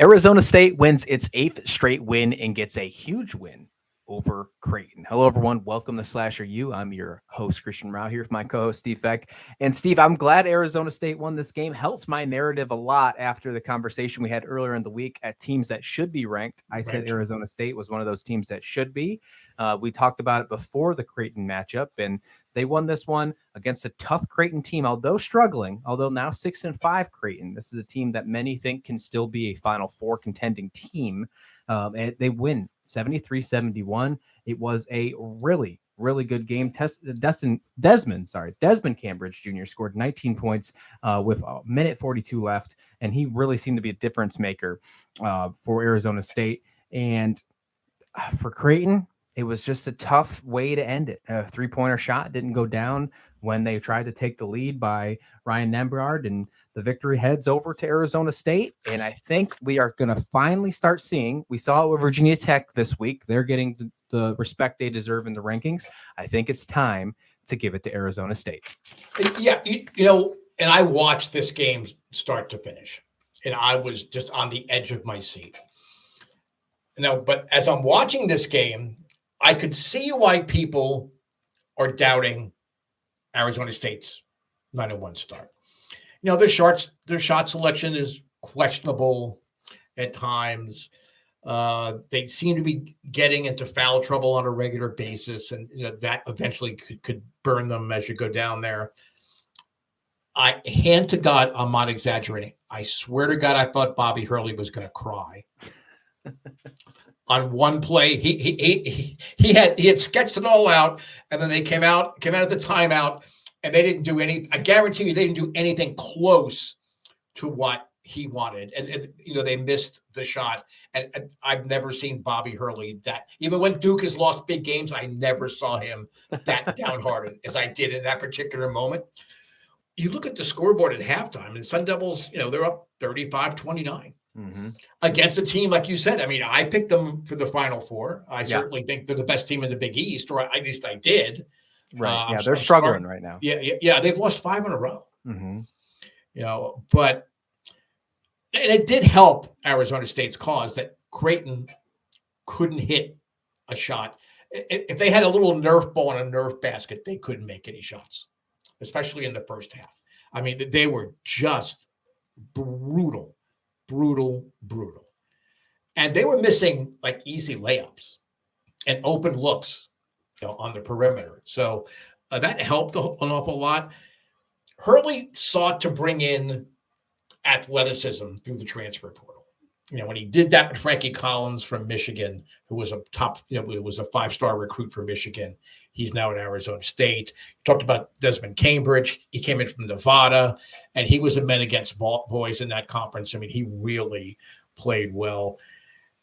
Arizona State wins its 8th straight win and gets a huge win over Creighton. Hello, everyone. Welcome to Slasher U. I'm your host, Christian Rao, here with my co-host, Steve Feck. And Steve, I'm glad Arizona State won this game. Helps my narrative a lot after the conversation we had earlier in the week at teams that should be ranked. I said Right. Arizona State was one of those teams that should be. We talked about it before the Creighton matchup, and they won this one against a tough Creighton team, although struggling, although now 6-5 Creighton. This is a team that many think can still be a Final Four contending team. And they win 73-71. It was a really good game. Desmond Cambridge Jr. scored 19 points with a minute 42 left, and he really seemed to be a difference maker for Arizona State. And for Creighton, it was just a tough way to end it. A three-pointer shot didn't go down when they tried to take the lead by Ryan Nembhard, and the victory heads over to Arizona State. And I think we are going to finally start seeing, we saw it with Virginia Tech this week. They're getting the respect they deserve in the rankings. I think it's time to give it to Arizona State. Yeah, and I watched this game start to finish, and I was just on the edge of my seat. But as I'm watching this game, I could see why people are doubting Arizona State's 9-1 start. Their shot selection is questionable at times. They seem to be getting into foul trouble on a regular basis, and that eventually could burn them as you go down there. Hand to God, I'm not exaggerating. I swear to God, I thought Bobby Hurley was going to cry. On one play, he had sketched it all out, and then they came out at the timeout, and they didn't do any. I guarantee you, they didn't do anything close to what he wanted, and they missed the shot. And I've never seen Bobby Hurley that. Even when Duke has lost big games, I never saw him that downhearted as I did in that particular moment. You look at the scoreboard at halftime, and Sun Devils, they're up 35-29. Mm-hmm. Against a team, like you said. I mean, I picked them for the Final Four. I certainly think they're the best team in the Big East, or at least I did. Right. They're struggling right now. Yeah. They've lost 5 in a row. Mm-hmm. But and it did help Arizona State's cause that Creighton couldn't hit a shot. If they had a little Nerf ball and a Nerf basket, they couldn't make any shots, especially in the first half. I mean, they were just brutal. And they were missing like easy layups and open looks on the perimeter. So that helped an awful lot. Hurley sought to bring in athleticism through the transfer portal. When he did that with Frankie Collins from Michigan, who was a top, was a 5-star recruit for Michigan. He's now at Arizona State. Talked about Desmond Cambridge. He came in from Nevada, and he was a men against boys in that conference. I mean, he really played well.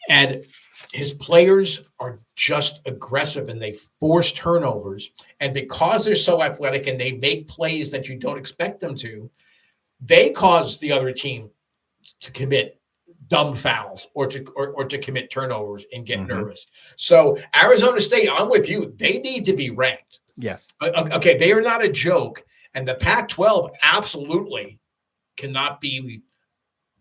And his players are just aggressive, and they force turnovers. And because they're so athletic and they make plays that you don't expect them to, they cause the other team to commit dumb fouls or to commit turnovers and get nervous. So Arizona State, I'm with you. They need to be ranked. Yes. Okay, they are not a joke. And the Pac-12 absolutely cannot be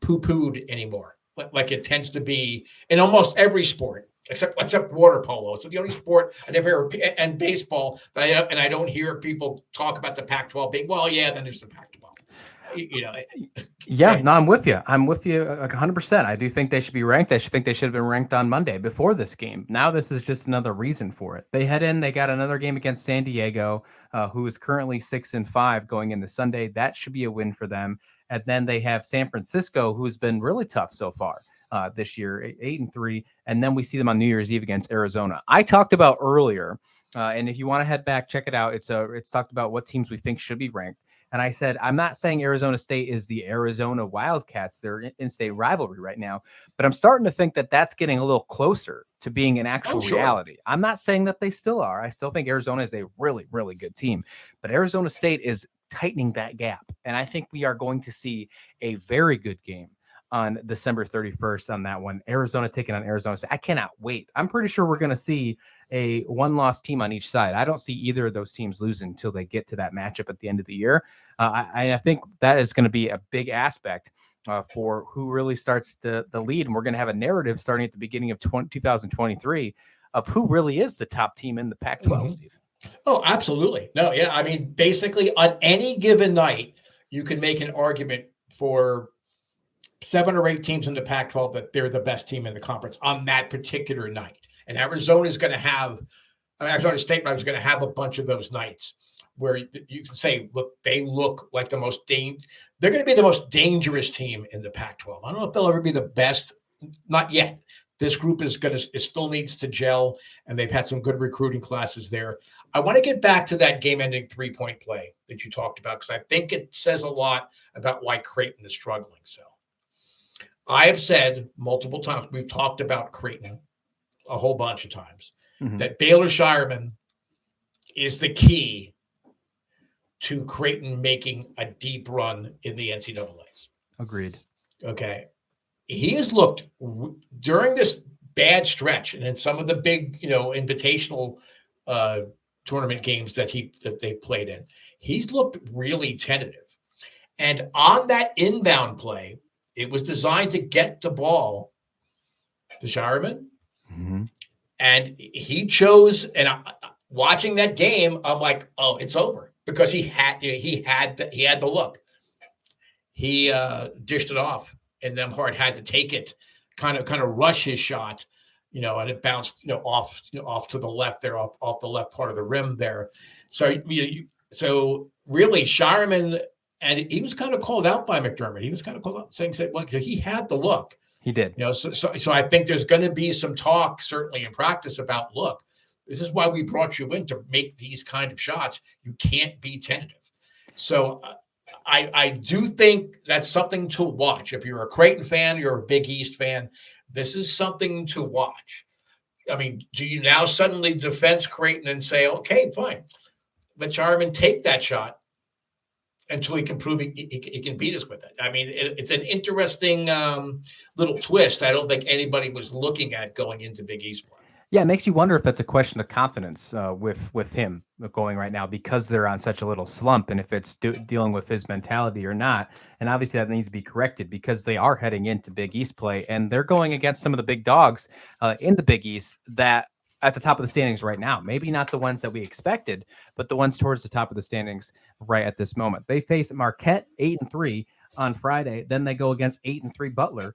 poo-pooed anymore, like it tends to be in almost every sport, except water polo. So the only sport I never hear, and baseball, that I don't hear people talk about the Pac-12 being, well, yeah, then there's the Pac-12. No, I'm with you. 100%. I do think they should be ranked. I think they should have been ranked on Monday before this game. Now this is just another reason for it. They got another game against San Diego, who is currently 6-5 going into Sunday. That should be a win for them. And then they have San Francisco, who's been really tough so far this year, 8-3. And then we see them on New Year's Eve against Arizona. I talked about earlier, and if you want to head back, check it out. It's talked about what teams we think should be ranked. And I said, I'm not saying Arizona State is the Arizona Wildcats. They're in-state rivalry right now. But I'm starting to think that that's getting a little closer to being an actual reality. I'm not saying that they still are. I still think Arizona is a really, really good team. But Arizona State is tightening that gap. And I think we are going to see a very good game on December 31st on that one. Arizona taking on Arizona State. I cannot wait. I'm pretty sure we're going to see a one-loss team on each side. I don't see either of those teams losing until they get to that matchup at the end of the year. I think that is going to be a big aspect for who really starts the lead. And we're going to have a narrative starting at the beginning of 2023 of who really is the top team in the Pac-12, Steve. Oh, absolutely. No, yeah. I mean, basically, on any given night, you can make an argument for 7 or 8 teams in the Pac-12 that they're the best team in the conference on that particular night. And Arizona is going to have, Arizona State is going to have a bunch of those nights where you can say, look, they look like they're going to be the most dangerous team in the Pac-12. I don't know if they'll ever be the best, not yet. This group it still needs to gel, and they've had some good recruiting classes there. I want to get back to that game-ending 3-point play that you talked about, because I think it says a lot about why Creighton is struggling. So I have said multiple times, we've talked about Creighton a whole bunch of times, that Baylor Shireman is the key to Creighton making a deep run in the NCAAs. Agreed. Okay. He has looked during this bad stretch, and in some of the big, invitational tournament games that they've played in, he's looked really tentative. And on that inbound play, it was designed to get the ball to Shireman, and he chose. And watching that game, I'm like, oh, it's over, because he had the look. He dished it off. And Nembhard had to take it, kind of rush his shot, and it bounced, off to the left there, off the left part of the rim there. So, so really, Shireman, and he was kind of called out by McDermott. He was kind of called out, saying, well, he had the look. He did. So I think there's going to be some talk, certainly in practice, about, look, this is why we brought you in, to make these kind of shots. You can't be tentative. So I do think that's something to watch. If you're a Creighton fan, you're a Big East fan, this is something to watch. I mean, do you now suddenly defense Creighton and say, okay, fine, let Shireman take that shot until he can prove he can beat us with it? I mean, it's an interesting little twist I don't think anybody was looking at going into Big East play. Yeah, it makes you wonder if that's a question of confidence with him going right now, because they're on such a little slump, and if it's dealing with his mentality or not. And obviously that needs to be corrected, because they are heading into Big East play, and they're going against some of the big dogs in the Big East that at the top of the standings right now. Maybe not the ones that we expected, but the ones towards the top of the standings right at this moment. They face Marquette 8-3 on Friday. Then they go against 8-3 Butler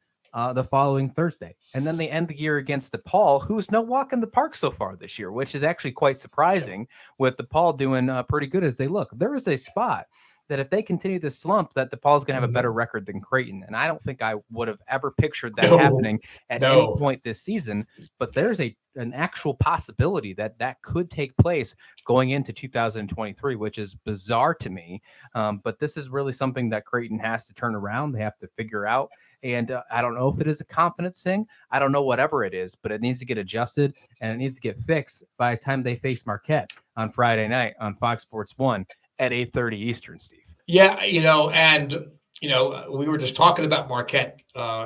the following Thursday. And then they end the year against DePaul, who's no walk in the park so far this year, which is actually quite surprising, with DePaul doing pretty good as they look. There is a spot that if they continue this slump, that DePaul's going to have a better record than Creighton. And I don't think I would have ever pictured that happening at any point this season. But there's an actual possibility that could take place going into 2023, which is bizarre to me. But this is really something that Creighton has to turn around. They have to figure out. And I don't know if it is a confidence thing. I don't know, whatever it is, but it needs to get adjusted, and it needs to get fixed by the time they face Marquette on Friday night on Fox Sports 1 at 8:30 Eastern, Steve. Yeah, and we were just talking about Marquette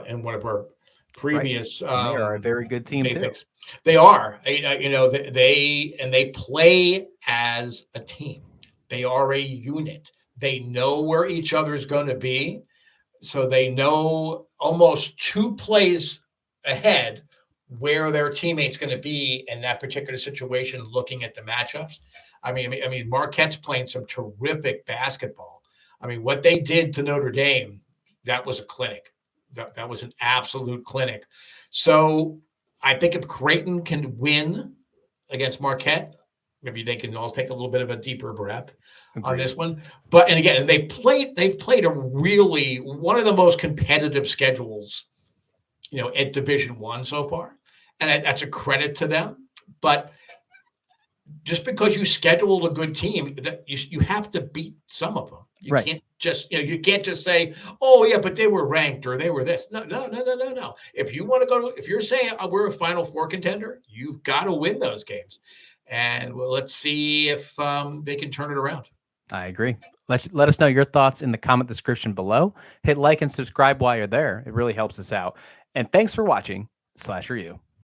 in one of our previous. Right. They are a very good team too. Picks. They are. They play as a team. They are a unit. They know where each other is going to be, so they know almost 2 plays ahead where their teammate's going to be in that particular situation, looking at the matchups. I mean, Marquette's playing some terrific basketball. I mean, what they did to Notre Dame, that was a clinic. That was an absolute clinic. So I think if Creighton can win against Marquette, maybe they can also take a little bit of a deeper breath on this one. But they've played a really one of the most competitive schedules, at Division I so far, and that's a credit to them. But just because you scheduled a good team, that you have to beat some of them. You can't just you can't just say, oh yeah, but they were ranked or they were this. No. If you want to go, if you're saying we're a Final Four contender, you've got to win those games. And let's see if they can turn it around. I agree. Let us know your thoughts in the comment description below. Hit like and subscribe while you're there. It really helps us out. And thanks for watching SlasherU.